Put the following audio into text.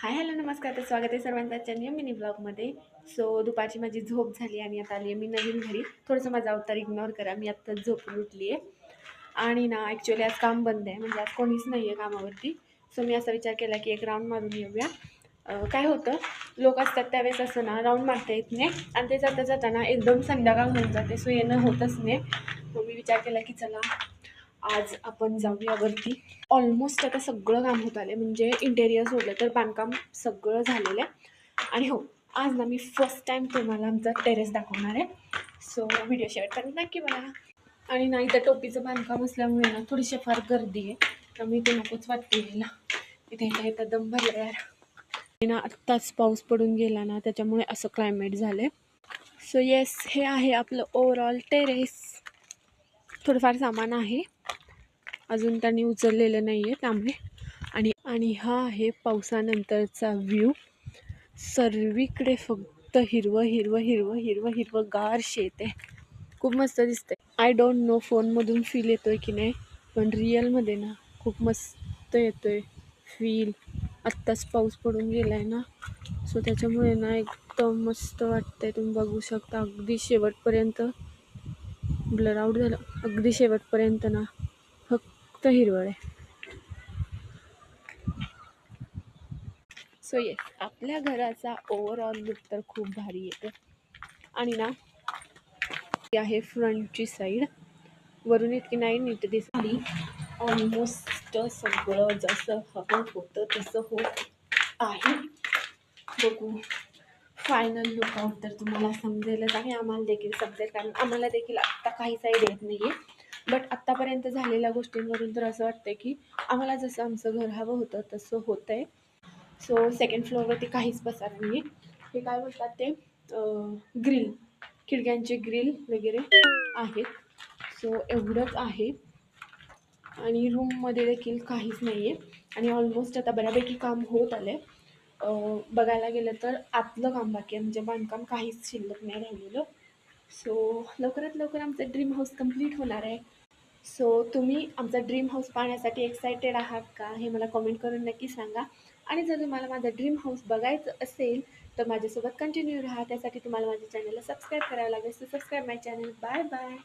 Hi hello नमस्कार, तर स्वागत आहे सर्वांचं आजच्या न्यू मिनी ब्लॉगमध्ये. सो दुपारची माझी झोप झाली आणि आता आली आहे मी नवीन घरी. थोडंसं माझा अवतार इग्नोर करा, मी आत्ताच झोपून उठली आहे. आणि ना ॲक्च्युली आज काम बंद आहे, म्हणजे आज कोणीच नाही आहे कामावरती. सो मी असा विचार केला की एक राऊंड मारून येऊया. काय होतं, लोक असतात त्यावेळेस असं ना राऊंड मारता येत नाही आणि ते जाता जाताना एकदम संध्याकाळ होऊन जाते, सो येणं होतच नाही. मग मी विचार केला की चला आज आपण जाऊया वरती. ऑलमोस्ट आता सगळं काम होत आले, म्हणजे इंटेरियर सोडलं तर बांधकाम सगळं झालेलं आहे. आणि हो, आज ना मी फर्स्ट टाईम तुम्हाला आमचा टेरेस दाखवणार आहे. सो व्हिडिओ शेअर नक्की बघा. आणि ना इथं टोपीचं बांधकाम असल्यामुळे ना थोडीशी फार गर्दी आहे, तर मी ते नकोच वाटते यायला. इथे दम भरला यार. ना आत्ताच पाऊस पडून गेला ना, त्याच्यामुळे असं क्लायमेट झालं. सो येस, हे आहे आपलं ओव्हरऑल टेरेस. थोडंफार सामान आहे, अजून त्यांनी उचललेलं नाही आहे त्यामुळे. आणि हा आहे पावसानंतरचा व्ह्यू. सर्वीकडे फक्त हिरवं हिरवं हिरवं हिरवं हिरवं गार शेत आहे. खूप मस्त दिसते. आय डोंट नो फोनमधून फील येतोय की नाही, पण रिअलमध्ये ना खूप मस्त येतोय फील. आत्ताच पाऊस पडून गेला आहे ना, सो त्याच्यामुळे ना एकदम मस्त वाटतंय. तुम्ही बघू शकता अगदी शेवटपर्यंत. ब्लर आउट झालं. अगदी शेवटपर्यंत ना फक्त हिरवळ आहे. सो येस, आपल्या घराचा ओव्हरऑल लुक तर खूप भारी येतो. आणि ना ही आहे फ्रंटची साईड. वरून इतकी नाही नीट दिसली. ऑलमोस्ट सगळं जसं हवं होतं तसं होत आहे. बघू फायनल लुकआउट तर तुम्हाला समजेलच आहे, आम्हाला देखील समजेल, कारण आम्हाला देखील आत्ता काहीच आयडिया येत नाही आहे. बट आत्तापर्यंत झालेल्या गोष्टींवरून तर असं वाटतं की आम्हाला जसं आमचं घर हवं होतं तसं होतं आहे. सो सेकंड फ्लोअरवरती काहीच पसार नाही. हे काय बोलतात ते ग्रिल, खिडक्यांचे ग्रिल वगैरे आहेत. सो एवढंच आहे. आणि रूममध्ये देखील काहीच नाही आहे. आणि ऑलमोस्ट आता बऱ्यापैकी काम होत आलं आहे. बघायला गेलं तर आतलं काम बाकी आहे, म्हणजे बांधकाम काहीच शिल्लक नाही राहिलेलं. सो लवकरात लवकर आमचं ड्रीम हाऊस कंप्लीट होणार आहे. सो तुम्ही आमचा ड्रीम हाऊस पाहण्यासाठी एक्सायटेड आहात का, हे मला कॉमेंट करून नक्की सांगा. आणि जर तुम्हाला माझा ड्रीम हाऊस बघायचं असेल तर माझ्यासोबत कंटिन्यू राहा. त्यासाठी तुम्हाला माझ्या चॅनलला सबस्क्राईब करावं लागेल. So subscribe my channel. Bye bye.